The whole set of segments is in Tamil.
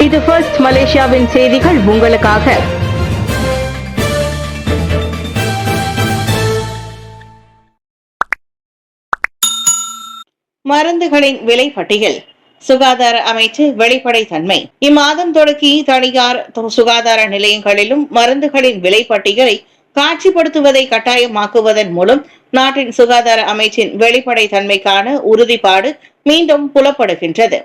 இது ஃபர்ஸ்ட் மலேசியாவின் செய்திகள் உங்களுக்காக. மருந்துகளின் விலை பட்டியல். சுகாதார அமைச்சு வெளிப்படைத்தன்மை. இம்மாதம் தொடங்கி தனியார் சுகாதார நிலையங்களிலும் மருந்துகளின் விலை பட்டியலை காட்சிப்படுத்துவதை கட்டாயமாக்குவதன் மூலம் நாட்டின் சுகாதார அமைச்சின் வெளிப்படைத்தன்மைக்கான உறுதிப்பாடு மீண்டும் புலப்படுகின்றது.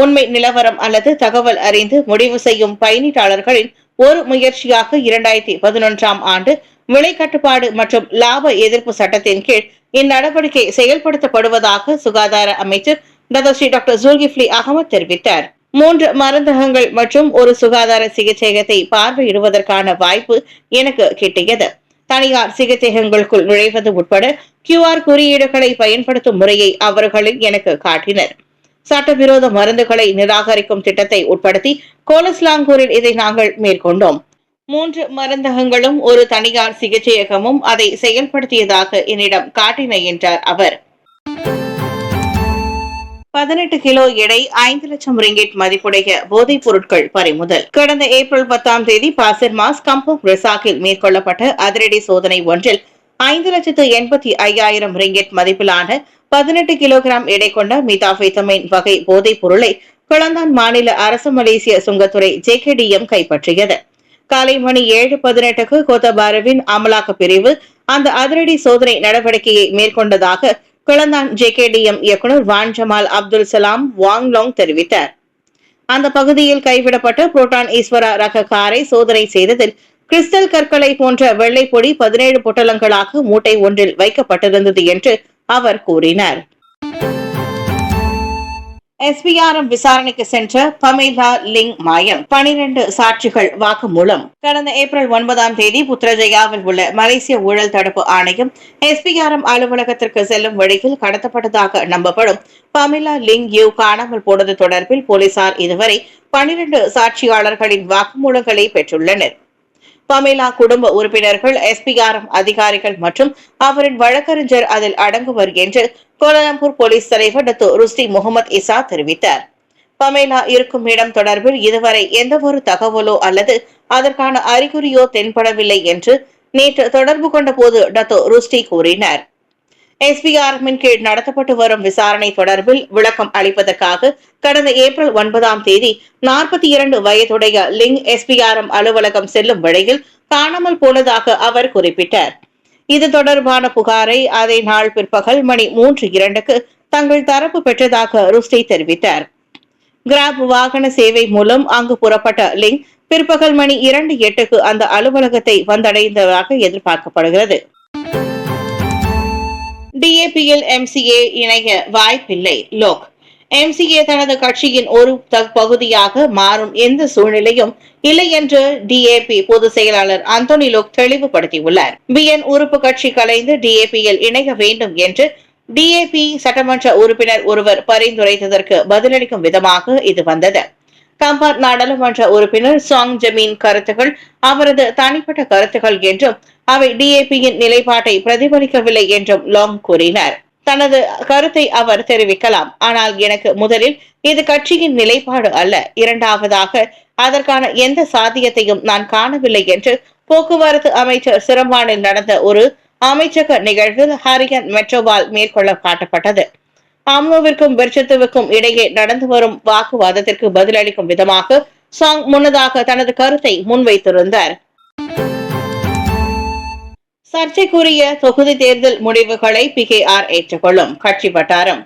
உண்மை நிலவரம் அல்லது தகவல் அறிந்து முடிவு செய்யும் பயனீட்டாளர்களின் ஒரு முயற்சியாக 2011ஆம் ஆண்டு விலை கட்டுப்பாடு மற்றும் லாப எதிர்ப்பு சட்டத்தின் கீழ் இந்நடவடிக்கை செயல்படுத்தப்படுவதாக சுகாதார அமைச்சர் டாக்டர் ஜுல்கிஃப்லி அகமது தெரிவித்தார். 3 மருந்தகங்கள் மற்றும் ஒரு சுகாதார சிகிச்சையகத்தை பார்வையிடுவதற்கான வாய்ப்பு எனக்கு கிட்டியது. தனியார் சிகிச்சையகங்களுக்குள் நுழைவது உட்பட QR குறியீடுகளை பயன்படுத்தும் முறையை அவர்களில் எனக்கு காட்டினர். சட்டவிரோத மருந்துகளை நிராகரிக்கும் திட்டத்தை உட்படுத்தி கோலஸ்லாங்கூரில் இதை நாங்கள் மேற்கொண்டோம். 3 மருந்தகங்களும் ஒரு தனியார் சிகிச்சையகமும் அதை செயல்படுத்தியதாக என்னிடம் காட்டின என்றார் அவர். 18 கிலோ எடை 5 லட்சம் ரிங்கிட் மதிப்புடைய போதைப் பொருட்கள் பறிமுதல். கடந்த ஏப்ரல் 10ஆம் தேதி பாசிர் மாஸ் கம்போங் ரெசாக்கில் மேற்கொள்ளப்பட்ட அதிரடி சோதனை ஒன்றில் 5,85,000 ரிங்கிட் மதிப்பிலான 18 கிலோகிராம் எடை கொண்ட மீதாபெத்தமைன் வகை போதைப் பொருளை கிளந்தான் மாநில அரசு மலேசிய சுங்கத்துறை JKDM கைப்பற்றியது. காலை மணி 7:18க்கு கோத்தபாருவின் அமலாக்க பிரிவு அந்த அதிரடி சோதனை நடவடிக்கையை மேற்கொண்டதாக கிளந்தான் JKDM இயக்குநர் வான் ஜமால் அப்துல் சலாம் வாங்லாங் தெரிவித்தார். அந்த பகுதியில் கைவிடப்பட்ட புரோட்டான் ஈஸ்வரா ரக காரை சோதனை செய்ததில் கிறிஸ்டல் கற்களை போன்ற வெள்ளை பொடி 17 பொட்டலங்களாக மூட்டை ஒன்றில் வைக்கப்பட்டிருந்தது என்று அவர் கூறினார். SPRM விசாரணைக்கு சென்ற பமேலா லிங் மாயம் 12 சாட்சிகள் வாக்குமூலம். கடந்த ஏப்ரல் 9ஆம் தேதி புத்ரஜயாவில் உள்ள மலேசிய ஊழல் தடுப்பு ஆணையம் SPRM அலுவலகத்திற்கு செல்லும் வழியில் கடத்தப்பட்டதாக நம்பப்படும் பமேலா லிங் யூ காணாமல் போனது தொடர்பில் போலீசார் இதுவரை 12 சாட்சியாளர்களின் வாக்குமூலங்களை பெற்றுள்ளனர். பமேலா குடும்ப உறுப்பினர்கள், SPRM அதிகாரிகள் மற்றும் அவரின் வழக்கறிஞர் அதில் அடங்குவர் என்று கோலாலம்பூர் போலீஸ் தலைவர் டாக்டர் ருஸ்டி முகமது இசா தெரிவித்தார். பமேலா இருக்கும் இடம் தொடர்பில் இதுவரை எந்தவொரு தகவலோ அல்லது அதற்கான அறிகுறியோ தென்படவில்லை என்று நேற்று தொடர்பு கொண்ட போது டாக்டர் ருஸ்டி கூறினார். SPRM கீழ் நடத்தப்பட்டு வரும் விசாரணை தொடர்பில் விளக்கம் அளிப்பதற்காக கடந்த ஏப்ரல் 9ஆம் தேதி 42 வயதுடைய லிங் SPRM அலுவலகம் செல்லும் வழியில் காணாமல் போனதாக அவர் குறிப்பிட்டார். இது தொடர்பான புகாரை அதே நாள் பிற்பகல் மணி 3:02க்கு தங்கள் தரப்பு பெற்றதாக ருஸ்டி தெரிவித்தார். கிராப் வாகன சேவை மூலம் அங்கு புறப்பட்ட லிங் பிற்பகல் மணி 2:08க்கு அந்த அலுவலகத்தை வந்தடைந்ததாக எதிர்பார்க்கப்படுகிறது. DAPயில் MCA இணைய வாய்ப்பில்லை. லோக் MCA தனது கட்சியின் ஒரு பகுதியாக மாறும் எந்த சூழ்நிலையும் இல்லை என்று DAP பொதுச் செயலாளர் அந்தோனி லோக் தெளிவுபடுத்தியுள்ளார். BN உறுப்பு கட்சி கலைந்து DAPயில் இணைய வேண்டும் என்று DAP சட்டமன்ற உறுப்பினர் ஒருவர் பரிந்துரைத்ததற்கு பதிலளிக்கும் விதமாக இது வந்தது. கம்பார் நாடாளுமன்ற உறுப்பினர் சாங் ஜமீன் கருத்துக்கள் அவரது தனிப்பட்ட கருத்துக்கள் என்றும் அவை DAPயின் நிலைப்பாட்டை பிரதிபலிக்கவில்லை என்றும் லாங் கூறினார். தனது கருத்தை அவர் தெரிவிக்கலாம், ஆனால் எனக்கு முதலில் இது கட்சியின் நிலைப்பாடு அல்ல, இரண்டாவதாக அதற்கான எந்த சாத்தியத்தையும் நான் காணவில்லை என்று போக்குவரத்து அமைச்சர் சிரம்பானில் நடந்த ஒரு அமைச்சக நிகழ்வில் ஹரியன் மெட்ரோவால் மேற்கொள்ள காட்டப்பட்டது. அம்னோவிற்கும் பெர்ச்சத்துவுக்கும் இடையே நடந்து வரும் வாக்குவாதத்திற்கு பதிலளிக்கும் விதமாக சாங் முன்னதாக தனது கருத்தை முன்வைத்திருந்தார். சர்ச்சைக்குரிய தொகுதி தேர்தல் முடிவுகளை PKR ஏற்றுக்கொள்ளும். கட்சி வட்டாரம்.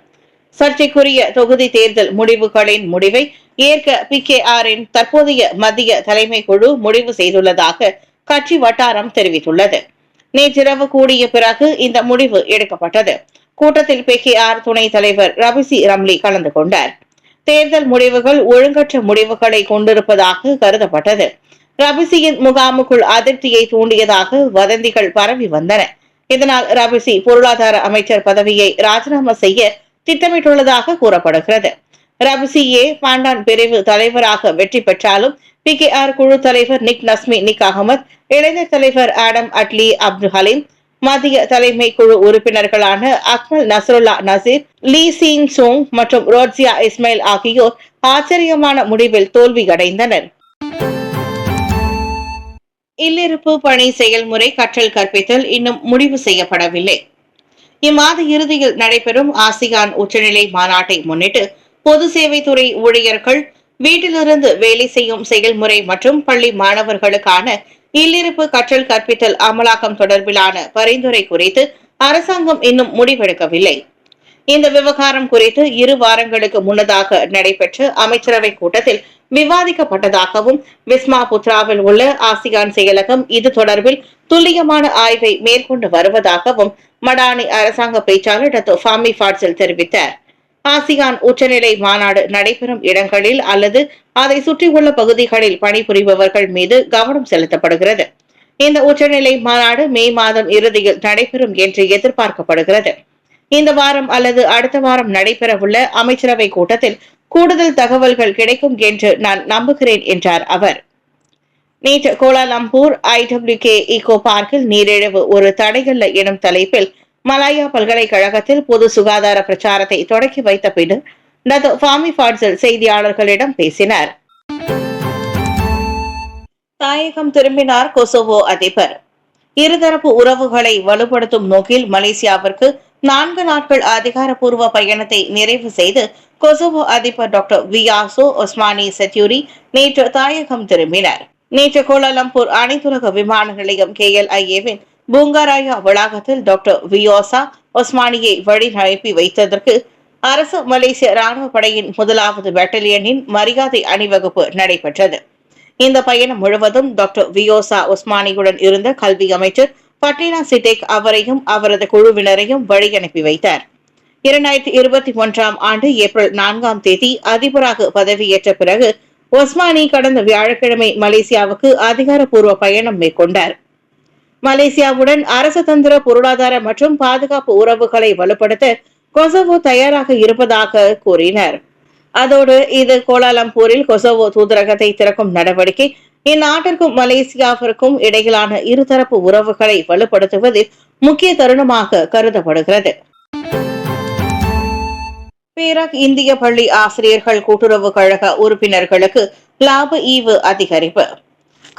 சர்ச்சைக்குரிய தொகுதி தேர்தல் முடிவுகளின் முடிவை ஏற்க PKRின் தற்போதைய மத்திய தலைமை குழு முடிவு செய்துள்ளதாக கட்சி வட்டாரம் தெரிவித்துள்ளது. நேற்றிரவு கூடிய பிறகு இந்த முடிவு எடுக்கப்பட்டது. கூட்டத்தில் PKR துணைத் தலைவர் ரபிசி ரம்லி கலந்து கொண்டார். தேர்தல் முடிவுகள் ஒழுங்கற்ற முடிவுகளை கொண்டிருப்பதாக கருதப்பட்டது. ரபிசியின் முகாமுக்குள் அதிருப்தியை தூண்டியதாக வதந்திகள் பரவி வந்தன. இதனால் ரபிசி பொருளாதார அமைச்சர் பதவியை ராஜினாமா செய்ய திட்டமிட்டுள்ளதாக கூறப்படுகிறது. ரபிசியே பாண்டான் பிரிவு தலைவராக வெற்றி பெற்றாலும் PKR குழு தலைவர் நிக் நஸ்மி நிக் அகமது, இளைஞர் தலைவர் ஆடம் அட்லி அப்துல் ஹலீம், மத்திய தலைமை குழு உறுப்பினர்களான அக்மல் நசருல்லா நசீர், லீ சீங் சோங் மற்றும் ரோட்சியா இஸ்மாயில் ஆகியோர் ஆச்சரியமான முடிவில் தோல்வியடைந்தனர். இல்லிருப்பு பணி செயல்முறை கற்றல் கற்பித்தல் இன்னும் முடிவு செய்யப்படவில்லை. இம்மாத இறுதியில் நடைபெறும் ஆசியான் உச்சநிலை மாநாட்டை முன்னிட்டு பொது சேவைத்துறை ஊழியர்கள் வீட்டிலிருந்து வேலை செய்யும் செயல்முறை மற்றும் பள்ளி மாணவர்களுக்கான இல்லிருப்பு கற்றல் கற்பித்தல் அமலாக்கம் தொடர்பிலான பரிந்துரை குறித்து அரசாங்கம் இன்னும் முடிவெடுக்கவில்லை. இந்த விவகாரம் குறித்து 2 வாரங்களுக்கு முன்னதாக நடைபெற்ற அமைச்சரவை கூட்டத்தில் விவாதிக்கப்பட்டதாகவும் விஸ்மா புத்ராவில் உள்ள ஆசியான் செயலகம் இது தொடர்பில் துல்லியமான ஆய்வை மேற்கொண்டு வருவதாகவும் மடானி அரசாங்க பேச்சாளர் டாக்டர் ஃபாமி ஃபாட்சல் தெரிவித்தார். ஆசியான் உச்சநிலை மாநாடு நடைபெறும் இடங்களில் அல்லது அதை சுற்றியுள்ள பகுதிகளில் பணிபுரிபவர்கள் மீது கவனம் செலுத்தப்படுகிறது. இந்த உச்சநிலை மாநாடு மே மாதம் இறுதியில் நடைபெறும் என்று எதிர்பார்க்கப்படுகிறது. இந்த வாரம் அல்லது அடுத்த வாரம் நடைபெறவுள்ள அமைச்சரவை கூட்டத்தில் கூடுதல் தகவல்கள் கிடைக்கும் என்று நான் நம்புகிறேன் என்றார் அவர். நேற்று கோலாலம்பூர் IWK ஈகோ பார்க்கில் நீரிழிவு ஒரு தடையல்ல எனும் தலைப்பில் மலாயா பல்கலைக்கழகத்தில் பொது சுகாதார பிரச்சாரத்தை தொடக்கி வைத்த பின்னர் டாக்டர் ஃபாமி ஃபாட்சல் செய்தியாளர்களிடம் பேசினார். தாயகம் திரும்பினார் கொசோவோ அதிபர். இருதரப்பு உறவுகளை வலுப்படுத்தும் நோக்கில் மலேசியாவிற்கு 4 நாட்கள் அதிகாரப்பூர்வ பயணத்தை நிறைவு செய்து கொசோவோ அதிபர் டாக்டர் வியாசோ ஒஸ்மானி செட்யூரி நேற்று தாயகம் திரும்பினார். நேற்று கோலாலம்பூர் அனைத்துலக விமான நிலையம் KLIA-வின் பூங்காராயா வளாகத்தில் டாக்டர் வியோசா ஒஸ்மானியை வழி அனுப்பி வைத்ததற்கு அரசு மலேசிய ராணுவ படையின் 1வது பெட்டலியனின் மரியாதை அணிவகுப்பு நடைபெற்றது. இந்த பயணம் முழுவதும் டாக்டர் வியோசா ஒஸ்மானியுடன் இருந்த கல்வி அமைச்சர் பட்லினா சிடேக் அவரையும் அவரது குழுவினரையும் வழி அனுப்பி வைத்தார். 2021ஆம் ஆண்டு ஏப்ரல் 4ஆம் தேதி அதிபராக பதவியேற்ற பிறகு ஒஸ்மானி கடந்த வியாழக்கிழமை மலேசியாவுக்கு அதிகாரப்பூர்வ பயணம் மேற்கொண்டார். மலேசியாவுடன் அரசு தந்திர பொருளாதார மற்றும் பாதுகாப்பு உறவுகளை வலுப்படுத்த கொசோவோ தயாராக இருப்பதாக கூறினார். அதோடு இது கோலாலம்பூரில் கொசோவோ தூதரகத்தை திறக்கும் நடவடிக்கை இந்நாட்டிற்கும் மலேசியாவிற்கும் இடையிலான இருதரப்பு உறவுகளை வலுப்படுத்துவதில் முக்கிய தருணமாக கருதப்படுகிறது. பேராக் இந்திய பள்ளி ஆசிரியர்கள் கூட்டுறவு கழக உறுப்பினர்களுக்கு லாப ஈவு அதிகரிப்பு.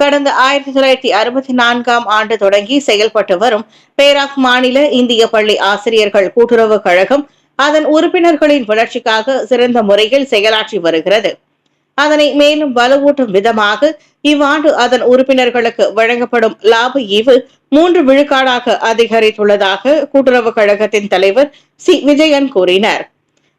கடந்த 1964ஆம் ஆண்டு தொடங்கி செயல்பட்டு வரும் பேராக் மாநில இந்திய பள்ளி ஆசிரியர்கள் கூட்டுறவு கழகம் அதன் உறுப்பினர்களின் வளர்ச்சிக்காக சிறந்த முறையில் செயலாற்றி வருகிறது. அதனை மேலும் வலுவூட்டும் விதமாக இவ்வாண்டு அதன் உறுப்பினர்களுக்கு வழங்கப்படும் லாப ஈவு 3 விழுக்காடாக அதிகரித்துள்ளதாக கூட்டுறவு கழகத்தின் தலைவர் சி விஜயன் கூறினார்.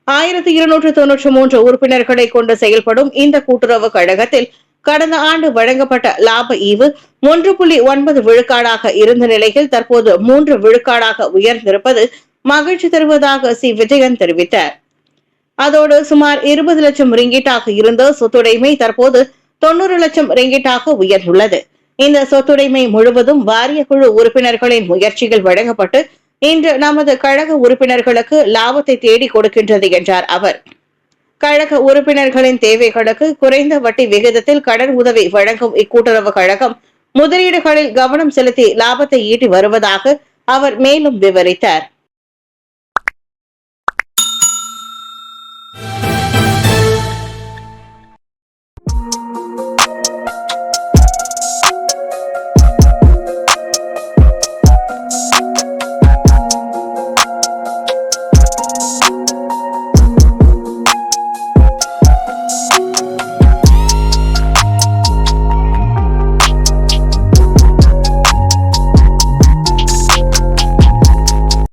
1293 உறுப்பினர்களை கொண்டு செயல்படும் இந்த கூட்டுறவு கழகத்தில் கடந்த ஆண்டு வழங்கப்பட்ட லாப ஈவு 1.9 விழுக்காடாக இருந்த நிலையில் தற்போது 3 விழுக்காடாக உயர்ந்திருப்பது மகிழ்ச்சி தருவதாக சி விஜயன் தெரிவித்தார். அதோடு சுமார் 20 லட்சம் ரிங்கிட்டாக இருந்த சொத்துடைமை தற்போது 90 லட்சம் ரிங்கிட்டாக உயர்ந்துள்ளது. இந்த சொத்துடைமை முழுவதும் வாரிய குழு உறுப்பினர்களின் முயற்சிகள் வழங்கப்பட்டு இன்று நமது கழக உறுப்பினர்களுக்கு லாபத்தை தேடி கொடுக்கின்றது என்றார் அவர். கழக உறுப்பினர்களின் தேவைகளுக்கு குறைந்த வட்டி விகிதத்தில் கடன் உதவி வழங்கும் இக்கூட்டுறவு கழகம் முதலீடுகளில் கவனம் செலுத்தி லாபத்தை ஈட்டி வருவதாக அவர் மேலும் விவரித்தார்.